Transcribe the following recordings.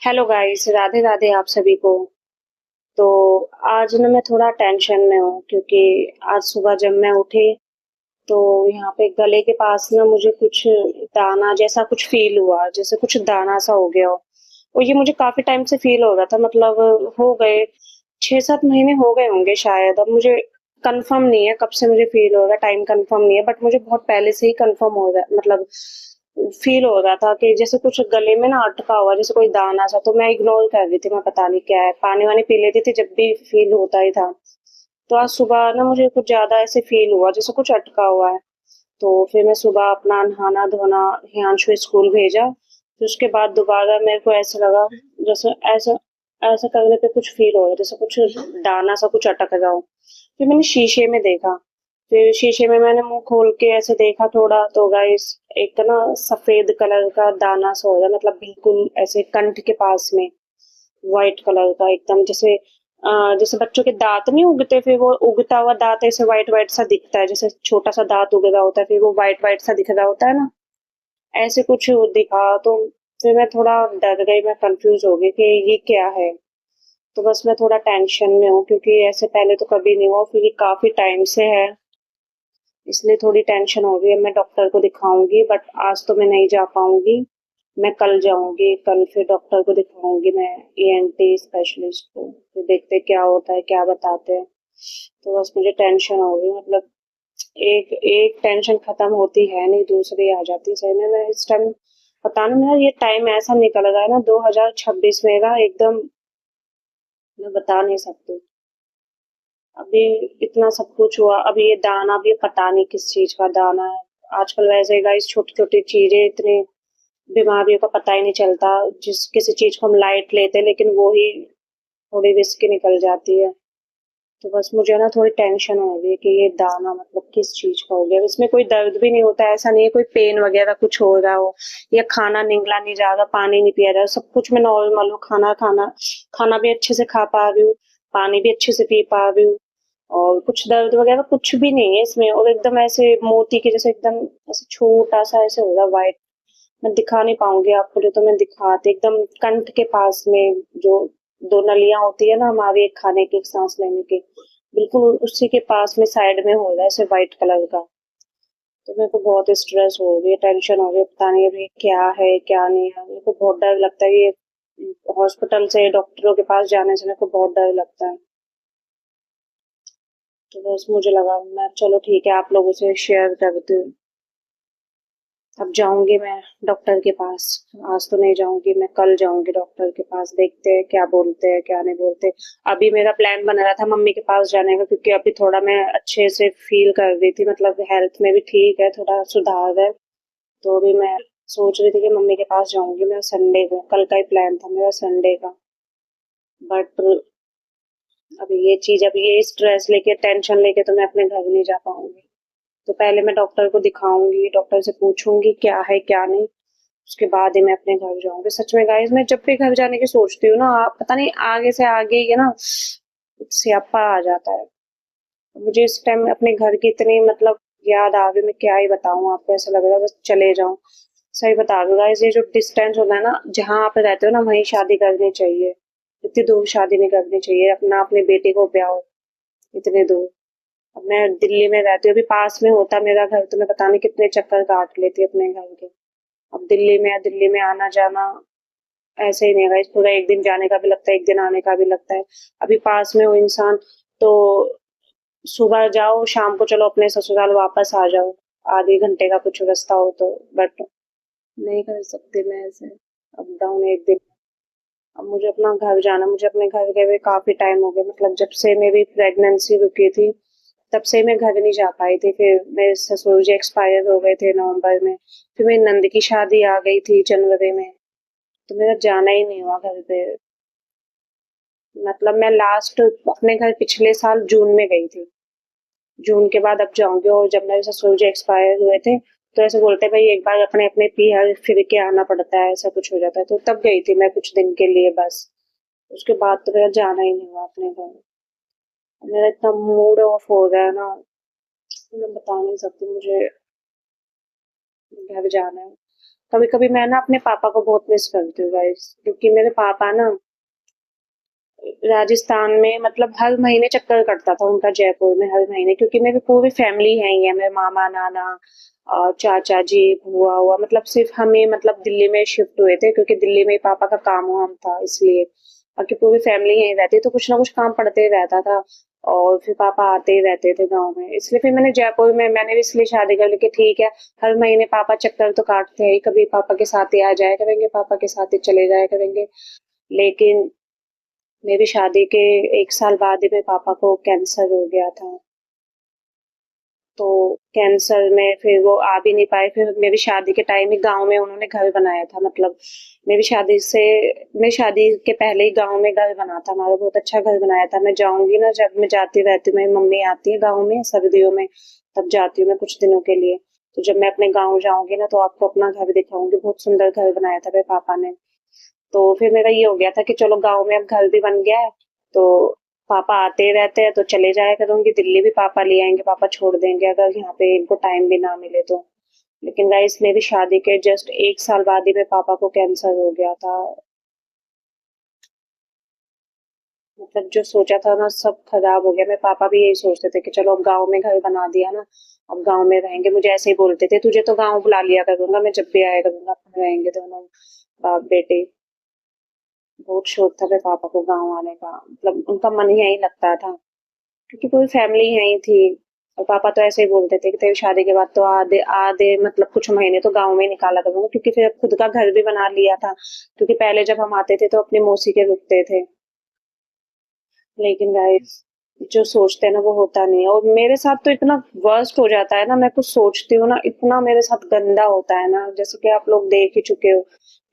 Hello guys, Radhe Radhe आप सभी को। तो आज ना मैं थोड़ा टेंशन में हूँ क्योंकि आज सुबह जब मैं उठी तो यहाँ पे गले के पास ना मुझे कुछ दाना जैसा कुछ फील हुआ, जैसे कुछ दाना सा हो गया हो। और ये मुझे काफी टाइम से फील हो रहा था, मतलब हो गए 6-7 महीने हो गए होंगे शायद। अब मुझे कंफर्म नहीं है कब से मुझे फील हो रहा है, टाइम कंफर्म नहीं है, बट मुझे बहुत पहले से ही कंफर्म हो रहा है, मतलब फील हो रहा था कि जैसे कुछ गले में ना अटका हुआ, जैसे कोई दाना सा। तो मैं इग्नोर कर रही थी, मैं पता नहीं क्या है, पानी वानी पी लेती थी जब भी फील होता ही था। तो आज सुबह ना मुझे कुछ ज्यादा ऐसे फील हुआ जैसे कुछ अटका हुआ है। तो फिर मैं सुबह अपना नहाना धोना, हियांशु स्कूल भेजा। फिर उसके बाद दोबारा मेरे को ऐसा लगा जैसे ऐसा ऐसा करने पे कुछ फील हो रहा है, जैसे कुछ दाना सा कुछ अटक रहा हो। फिर मैंने शीशे में देखा। फिर शीशे में मैंने मुंह खोल के ऐसे देखा थोड़ा, तो गाइस एक ना सफेद कलर का दाना सा हो रहा है, मतलब बिल्कुल ऐसे कंठ के पास में, व्हाइट कलर का एकदम, जैसे जैसे बच्चों के दांत नहीं उगते, फिर वो उगता हुआ दांत ऐसे व्हाइट व्हाइट सा दिखता है, जैसे छोटा सा दांत उग रहा होता है फिर वो व्हाइट व्हाइट सा दिख रहा होता है ना, ऐसे कुछ दिखा। तो फिर मैं थोड़ा डर गई, मैं कंफ्यूज हो गई कि ये क्या है। तो बस मैं थोड़ा टेंशन में हूँ क्योंकि ऐसे पहले तो कभी नहीं हुआ, फिर ये काफी टाइम से है, इसलिए थोड़ी टेंशन हो रही है। मैं डॉक्टर को दिखाऊंगी, बट आज तो मैं नहीं जा पाऊंगी। मैं कल जाऊंगी, कल फिर डॉक्टर को दिखाऊंगी मैं, ईएनटी स्पेशलिस्ट को। फिर देखते क्या होता है, क्या बताते हैं। तो बस मुझे टेंशन हो रही है, मतलब एक एक टेंशन खत्म होती है नहीं, दूसरी आ जाती है। सही में मैं इस टाइम, पता नहीं मेरा ये टाइम ऐसा निकल रहा है ना, 2026 मेरा एकदम, मैं बता नहीं सकती। अभी इतना सब कुछ हुआ, अभी ये दाना भी पता नहीं किस चीज का दाना है। आजकल वैसे गाइस छोटी छोटी चीजें इतनी, बीमारियों का पता ही नहीं चलता। जिस किसी चीज को हम लाइट लेते हैं लेकिन वो ही थोड़ी रिस्क निकल जाती है। तो बस मुझे ना थोड़ी टेंशन हो रही है कि ये दाना मतलब किस चीज का हो गया। इसमें कोई दर्द भी नहीं होता है, ऐसा नहीं है कोई पेन वगैरह कुछ हो रहा हो, या खाना निगला नहीं जा रहा, पानी नहीं पिया जा रहा, सब कुछ मैं नॉर्मल हूँ। खाना खाना खाना भी अच्छे से खा पा रही हूँ, पानी भी अच्छे से पी पा रही हूँ, और कुछ दर्द वगैरह कुछ भी नहीं है इसमें। और एकदम ऐसे मोती के जैसे एकदम ऐसे छोटा सा ऐसे होगा व्हाइट। मैं दिखा नहीं पाऊंगी आपको, जो तो मैं दिखाती एकदम कंठ के पास में, जो दो नलियां होती है ना हमारी, एक खाने की एक सांस लेने की, बिल्कुल उसी के पास में साइड में हो रहा है ऐसे व्हाइट कलर का। तो मेरे को बहुत स्ट्रेस हो रही है, टेंशन हो रही है, पता नहीं अभी क्या है क्या नहीं है। मेरे को बहुत डर लगता है, ये हॉस्पिटल से डॉक्टरों के पास जाने से मेरे को बहुत डर लगता है। तो बस मुझे लगा मैं चलो ठीक है आप लोगों से शेयर करती हूँ। अब जाऊंगी मैं डॉक्टर के पास। आज तो नहीं जाऊंगी, मैं कल जाऊंगी डॉक्टर के पास, देखते हैं क्या बोलते हैं क्या नहीं बोलते। अभी मेरा प्लान बन रहा था मम्मी के पास जाने का, क्योंकि अभी थोड़ा मैं अच्छे से फील कर रही थी, मतलब हेल्थ में भी ठीक है, थोड़ा सुधार है। तो अभी मैं सोच रही थी कि मम्मी के पास जाऊंगी मैं संडे को, कल का ही प्लान था मेरा संडे का। बट अभी ये चीज, अभी ये स्ट्रेस लेके टेंशन लेके तो मैं अपने घर नहीं जा पाऊंगी। तो पहले मैं डॉक्टर को दिखाऊंगी, डॉक्टर से पूछूंगी क्या है क्या नहीं, उसके बाद ही मैं अपने घर जाऊंगी। सच में गाइस, मैं जब भी घर जाने की सोचती हूँ ना, पता नहीं आगे से आगे ही है ना, स्यापा आ जाता है। मुझे इस टाइम अपने घर की इतनी मतलब याद आ गई, मैं क्या ही बताऊं आपको, ऐसा लग रहा है बस चले जाऊं। सही बता दूं गाइस, ये जो डिस्टेंस होता है ना, जहाँ आप रहते हो ना वहीं शादी करनी चाहिए। इतनी दूर शादी नहीं करनी चाहिए, अपना अपने बेटे को ब्याहो इतने दूर। अब मैं दिल्ली में रहती हूँ, अभी पास में होता मेरा घर तो मैं पता नहीं कितने चक्कर काट लेती अपने घर के। अब दिल्ली में आना जाना ऐसे ही नहीं है, पूरा एक दिन जाने का भी लगता है, एक दिन आने का भी लगता है। अभी पास में हो इंसान तो सुबह जाओ शाम को चलो अपने ससुराल वापस आ जाओ, आधे घंटे का कुछ रास्ता हो तो। बट नहीं कर सकती मैं ऐसे अप डाउन एक दिन। अब मुझे अपना घर जाना, मुझे अपने घर गए हुए काफी टाइम हो गया, मतलब जब से मेरी प्रेगनेंसी रुकी थी तब से मैं घर नहीं जा पाई थी। फिर मेरे ससुर जी एक्सपायर हो गए थे नवंबर में, फिर मेरी नंद की शादी आ गई थी जनवरी में, तो मेरा जाना ही नहीं हुआ घर पे। मतलब मैं लास्ट अपने घर पिछले साल जून में गई थी, जून के बाद अब जाऊंगी। और जब मेरे ससुर जी एक्सपायर हुए थे तो ऐसे बोलते भाई एक बार अपने अपने पीहर फिर के आना पड़ता है, ऐसा कुछ हो जाता है। तो तब गई थी मैं कुछ दिन के लिए बस, उसके बाद तो मेरा जाना ही नहीं हुआ अपने घर। मेरा इतना मूड ऑफ हो गया है ना, मैं बता नहीं सकती, मुझे घर जाना है। कभी-कभी मैं ना अपने पापा को बहुत मिस करती हूँ गाइस, क्योंकि मेरे पापा ना राजस्थान में मतलब हर महीने चक्कर कटता था उनका जयपुर में हर महीने, क्योंकि मेरी पूरी फैमिली है ही है, मेरे मामा नाना और चाचा जी बुआ हुआ, मतलब सिर्फ हमें मतलब दिल्ली में शिफ्ट हुए थे क्योंकि दिल्ली में ही पापा का काम वाम था इसलिए। बाकी पूरी फैमिली यहीं रहती, तो कुछ ना कुछ काम पड़ते ही रहता था। और फिर पापा आते ही रहते थे गाँव में, इसलिए फिर मैंने भी इसलिए शादी कर ली कि ठीक है, हर महीने पापा चक्कर तो काटते हैं ही, कभी पापा के साथ ही आ जाया करेंगे, पापा के साथ ही चले जाया करेंगे। लेकिन मेरी शादी के 1 साल बाद ही मेरे पापा को कैंसर हो गया था। तो कैंसर में फिर वो आ भी नहीं पाए, फिर मेरी शादी के टाइम ही गाँव में उन्होंने घर बनाया था, मतलब मेरी शादी से मेरी शादी के पहले ही गाँव में घर बना था हमारा, बहुत अच्छा घर बनाया था। मैं जाऊँगी ना, जब मैं जाती रहती हूँ, मेरी मम्मी आती है गाँव में सर्दियों में, तब जाती हूँ मैं कुछ दिनों के लिए। तो जब मैं अपने गाँव जाऊँगी ना, तो आपको अपना घर दिखाऊँगी, बहुत सुंदर घर बनाया था मेरे पापा ने। तो फिर मेरा ये हो गया था कि चलो गाँव में अब घर भी बन गया है, तो पापा आते रहते हैं तो चले जाया करूँगी, दिल्ली भी पापा ले आएँगे, पापा छोड़ देंगे अगर यहाँ पे इनको टाइम भी ना मिले तो। लेकिन गाइस मेरी शादी के जस्ट 1 साल बाद ही मेरे पापा को कैंसर हो गया था। मतलब जो सोचा था ना सब खराब हो गया। मेरे पापा भी यही सोचते थे कि चलो अब गाँव में घर बना दिया ना, अब गाँव में रहेंगे। मुझे ऐसे ही बोलते थे, तुझे तो गाँव बुला लिया करूँगा, मैं जब भी आया करूँगा, अपन रहेंगे दोनों बाप बेटे। बहुत शौक था मेरे पापा को गाँव आने का, मतलब उनका मन ही यहीं लगता था, क्योंकि पूरी फैमिली यहीं थी। और पापा तो ऐसे ही बोलते थे कि तेरी शादी के बाद तो आधे आधे मतलब कुछ महीने तो गाँव में ही निकाला करूँगा, क्योंकि फिर खुद का घर भी बना लिया था, क्योंकि पहले जब हम आते थे तो अपनी मौसी के रुकते थे। लेकिन गाइस जो सोचते हैं ना वो होता नहीं है, और मेरे साथ तो इतना वर्स्ट हो जाता है ना, मैं कुछ सोचती हूँ ना इतना मेरे साथ गंदा होता है ना, जैसे कि आप लोग देख ही चुके हो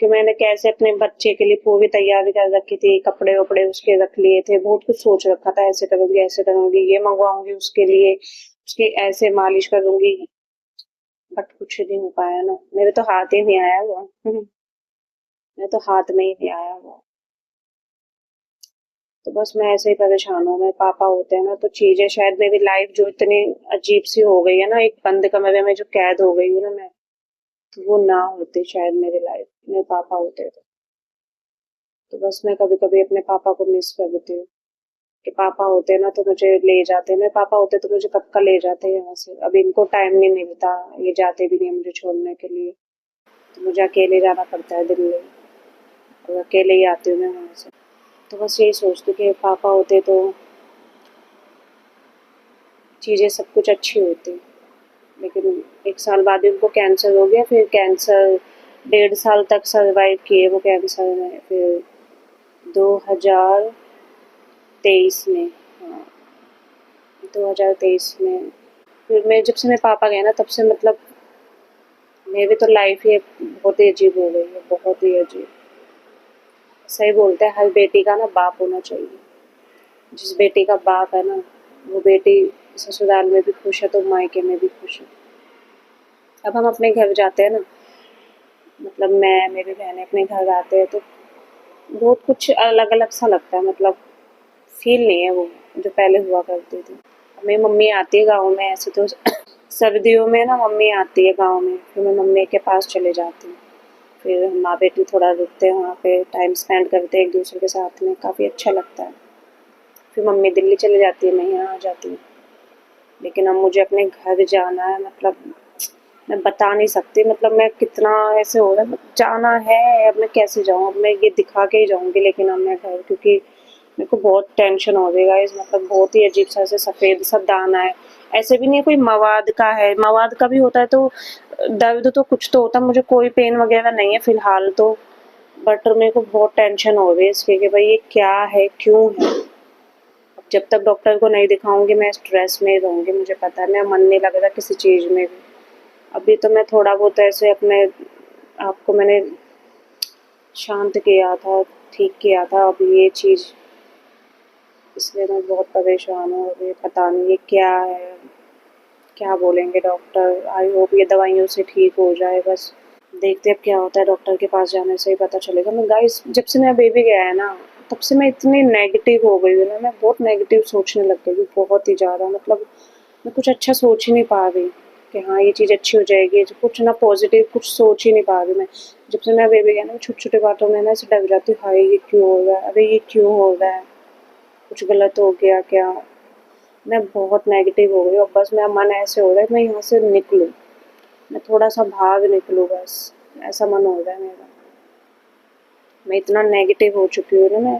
कि मैंने कैसे अपने बच्चे के लिए पूरी तैयारी कर रखी थी, कपड़े वपड़े उसके रख लिए थे, बहुत कुछ सोच रखा था, ऐसे करूंगी, ये मंगवाऊंगी उसके लिए, उसकी ऐसे मालिश करूंगी, बट कुछ नहीं हो पाया ना, मेरे तो हाथ ही नहीं आया वो। मेरे तो हाथ में ही नहीं आया वो। तो बस मैं ऐसे ही परेशान हूँ। मेरे पापा होते हैं ना तो चीजें शायद मेरी लाइफ जो इतनी अजीब सी हो गई है ना, एक बंद कमरे में जो कैद हो गई हूँ ना मैं, तो वो ना होती शायद मेरी लाइफ, मेरे पापा होते तो बस मैं कभी कभी अपने पापा को मिस करती हूँ कि पापा होते ना तो मुझे ले जाते, मेरे पापा होते तो मुझे कब का ले जाते हैं यहाँ से। अब इनको टाइम नहीं मिलता, ये जाते भी नहीं मुझे छोड़ने के लिए, तो मुझे अकेले जाना पड़ता है दिल्ली, और अकेले ही आती हूँ मैं वहाँ से। तो बस यही सोचती हूँ कि पापा होते तो चीज़ें सब कुछ अच्छी होती। लेकिन 1 साल बाद ही उनको कैंसर हो गया, फिर कैंसर 1.5 साल तक सर्वाइव किए वो कैंसर में, फिर 2023 में, हाँ 2023 में फिर मैं जब से मेरे पापा गए ना तब से मतलब मेरी तो लाइफ ही बहुत ही अजीब हो गई है, बहुत ही अजीब। सही बोलते हैं हर बेटी का ना बाप होना चाहिए, जिस बेटी का बाप है ना वो बेटी ससुराल में भी खुश है तो मायके में भी खुश है। अब हम अपने घर जाते हैं ना, मतलब मैं मेरी बहनें अपने घर आते हैं तो बहुत कुछ अलग अलग सा लगता है, मतलब फील नहीं है वो जो पहले हुआ करती थी। मेरी मम्मी आती है गाँव में, ऐसे तो सर्दियों में ना मम्मी आती है गाँव में, फिर मैं मम्मी के पास चले जाती हूँ, फिर हम माँ बेटी थोड़ा रुकते हैं वहाँ पे, टाइम स्पेंड करते हैं एक दूसरे के साथ में, काफ़ी अच्छा लगता है। फिर मम्मी दिल्ली चली जाती है, मैं यहाँ आ जाती हूँ। लेकिन अब मुझे अपने घर जाना है, मतलब मैं बता नहीं सकती, मतलब मैं कितना ऐसे हो रहा है, जाना है, अब मैं कैसे जाऊँ, अब मैं ये दिखा के ही जाऊँगी लेकिन अब मैं घर, क्योंकि मेरे को बहुत टेंशन हो रही है गाइस, मतलब बहुत ही अजीब सा ऐसे सफ़ेद सा दाना है। ऐसे भी नहीं है कोई मवाद का है, मवाद का भी होता है तो दर्द तो कुछ तो होता है, मुझे कोई पेन वगैरह नहीं है फ़िलहाल तो, बट मेरे को बहुत टेंशन हो रही है इसकी कि भाई ये क्या है, क्यों है? अब जब तक डॉक्टर को नहीं दिखाऊँगी मैं स्ट्रेस में ही रहूँगी, मुझे पता है, मेरा मन नहीं लग रहा किसी चीज़ में भी। अभी तो मैं थोड़ा बहुत ऐसे अपने आपको मैंने शांत किया था, ठीक किया था, अब ये चीज़ इसलिए मैं बहुत परेशान हूँ, अभी पता नहीं ये क्या है, क्या बोलेंगे डॉक्टर, आई होप ये दवाइयों से ठीक हो जाए बस। देखते अब क्या होता है, डॉक्टर के पास जाने से ही पता चलेगा। मैं गाइस जब से मेरा बेबी गया है ना तब से मैं इतनी नेगेटिव हो गई हूँ ना, मैं बहुत नेगेटिव सोचने लग गई हूँ, बहुत ही ज़्यादा, मतलब मैं कुछ अच्छा सोच ही नहीं पा रही। कि हाँ ये चीज़ अच्छी हो जाएगी, कुछ ना पॉजिटिव कुछ सोच ही नहीं पा रही मैं। जब से मेरा बेबी है ना, छोटी छोटी बातों में ना ऐसे डर जाती हूँ, हाय ये क्यों हो रहा है, अरे ये क्यों हो रहा है, कुछ गलत हो गया क्या। मैं बहुत नेगेटिव हो गई और बस मेरा मन ऐसे हो रहा है मैं यहाँ से निकलूँ, मैं थोड़ा सा भाग निकलूँ, बस ऐसा मन हो रहा है मेरा। मैं इतना नेगेटिव हो चुकी हूँ ना, मैं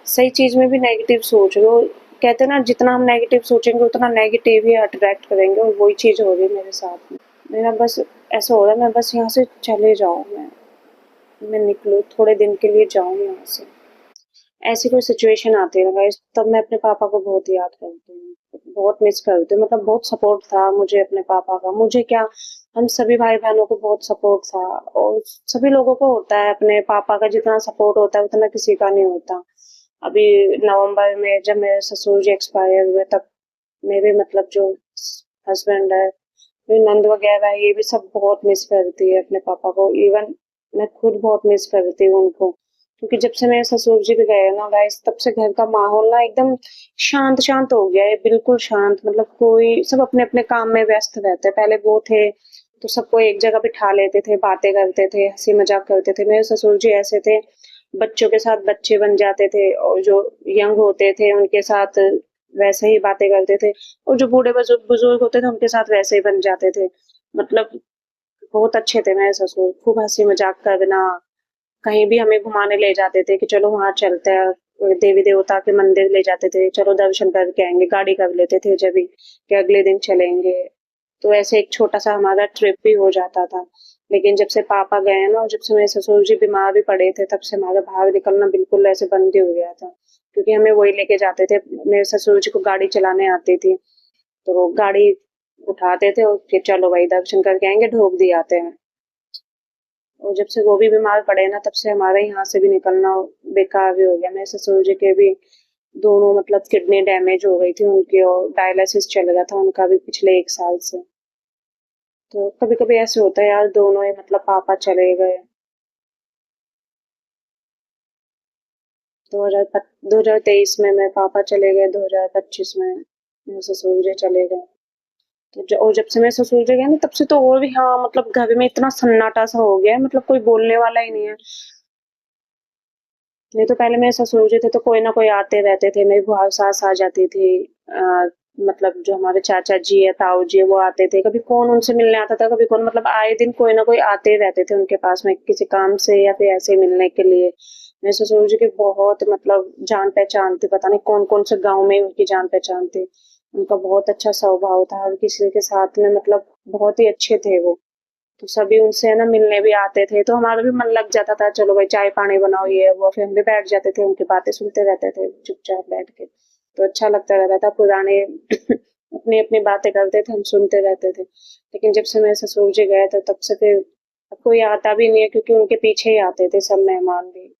सही चीज़ में भी नेगेटिव सोच रही हूँ। कहते हैं ना, जितना हम नेगेटिव सोचेंगे उतना नेगेटिव ही अट्रैक्ट करेंगे, और वही चीज़ हो रही है मेरे साथ में। मेरा बस ऐसा हो रहा है मैं बस यहाँ से चले जाऊँ, मैं निकलूँ, थोड़े दिन के लिए जाऊँ यहाँ से। ऐसी कोई सिचुएशन आती है ना गाइस, तब मैं अपने पापा को बहुत याद करती हूँ, बहुत मिस करती हूँ। मतलब बहुत सपोर्ट था मुझे अपने पापा का, मुझे क्या, हम सभी भाई बहनों को बहुत सपोर्ट था, और सभी लोगों को होता है, अपने पापा का जितना सपोर्ट होता है उतना किसी का नहीं होता। अभी नवंबर में जब मेरे ससुर जी एक्सपायर हुए, तब मेरे मतलब जो हस्बैंड है, मेरी नंद वगैरह, ये भी सब बहुत मिस करती है अपने पापा को। इवन मैं खुद बहुत मिस करती हूँ उनको, क्योंकि जब से मेरे ससुर जी भी गए ना गाइस, तब से घर का माहौल ना एकदम शांत शांत हो गया है, बिल्कुल शांत। मतलब कोई, सब अपने अपने काम में व्यस्त रहते हैं। पहले वो थे तो सबको एक जगह बिठा लेते थे, बातें करते थे, हंसी मजाक करते थे। मेरे ससुर जी ऐसे थे, बच्चों के साथ बच्चे बन जाते थे, और जो यंग होते थे उनके साथ वैसे ही बातें करते थे, और जो बूढ़े बुजुर्ग बुजुर्ग होते थे उनके साथ वैसे ही बन जाते थे। मतलब बहुत अच्छे थे मेरे ससुर, खूब हंसी मजाक करना, कहीं भी हमें घुमाने ले जाते थे कि चलो वहाँ चलते हैं, देवी देवता के मंदिर ले जाते थे, चलो दर्शन करके आएंगे, गाड़ी कर लेते थे जब भी कि अगले दिन चलेंगे। तो ऐसे एक छोटा सा हमारा ट्रिप भी हो जाता था। लेकिन जब से पापा गए ना, और जब से मेरे ससुर जी बीमार भी पड़े थे, तब से हमारा बाहर निकलना बिल्कुल ऐसे बंद ही हो गया था, क्योंकि हमें वही लेके जाते थे। मेरे ससुर जी को गाड़ी चलाने आती थी, तो वो गाड़ी उठाते थे और फिर चलो भाई दर्शन करके आएंगे, ढोक दिए आते हैं। और जब से वो भी बीमार पड़े ना, तब से हमारे यहाँ से भी निकलना बेकार भी हो गया। मेरे ससुर जी के भी दोनों मतलब किडनी डैमेज हो गई थी उनकी, और डायलिसिस चल रहा था उनका भी पिछले 1 साल से। तो कभी कभी ऐसे होता है यार, दोनों ही मतलब पापा चले गए। 2023 में मेरे पापा चले गए, 2025 में मेरे ससुर जी चले गए। तो और जब से मेरे ससुर जी गए ना, तब से तो और भी, हाँ मतलब घर में इतना सन्नाटा सा हो गया है, मतलब कोई बोलने वाला ही नहीं है। नहीं तो पहले मेरे ससुर जी थे तो कोई ना कोई आते रहते थे, मेरी बुआ सास आ जाती थी, मतलब जो हमारे चाचा जी है, ताऊ जी है, वो आते थे, कभी कौन उनसे मिलने आता था, कभी कौन, मतलब आए दिन कोई ना कोई आते रहते थे उनके पास में, किसी काम से या फिर ऐसे मिलने के लिए। मेरे ससुर जी की बहुत मतलब जान पहचान थी, पता नहीं कौन कौन से गाँव में उनकी जान पहचान थी। उनका बहुत अच्छा स्वभाव था, हर किसी के साथ में मतलब बहुत ही अच्छे थे वो। तो सभी उनसे है ना मिलने भी आते थे, तो हमारा भी मन लग जाता था, चलो भाई चाय पानी बनाओ ये वो, फिर हम भी बैठ जाते थे, उनकी बातें सुनते रहते थे चुपचाप बैठ के। तो अच्छा लगता रहता था, पुराने अपनी अपनी बातें करते थे, हम सुनते रहते थे। लेकिन जब से मेरे ससुर जी गए थे, तब से फिर अब कोई आता भी नहीं है, क्योंकि उनके पीछे ही आते थे सब मेहमान भी।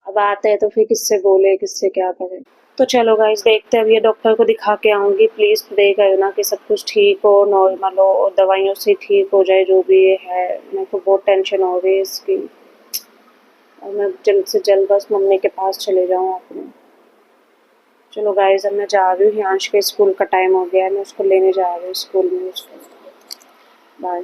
अब आते हैं तो फिर किससे बोले, किससे क्या करें। तो चलो गाइस, देखते हैं, अब ये डॉक्टर को दिखा के आऊंगी। प्लीज प्रे करना कि सब कुछ ठीक हो, नॉर्मल हो, और दवाइयों से ठीक हो जाए जो भी ये है। मेरे को बहुत टेंशन हो रही है इसकी, और मैं जल्द से जल्द बस मम्मी के पास चले जाऊँ अपने। चलो गाइस, अब मैं जा रही हूँ, हियांश के स्कूल का टाइम हो गया है, मैं उसको लेने जा रही हूँ स्कूल में उसको। बाय।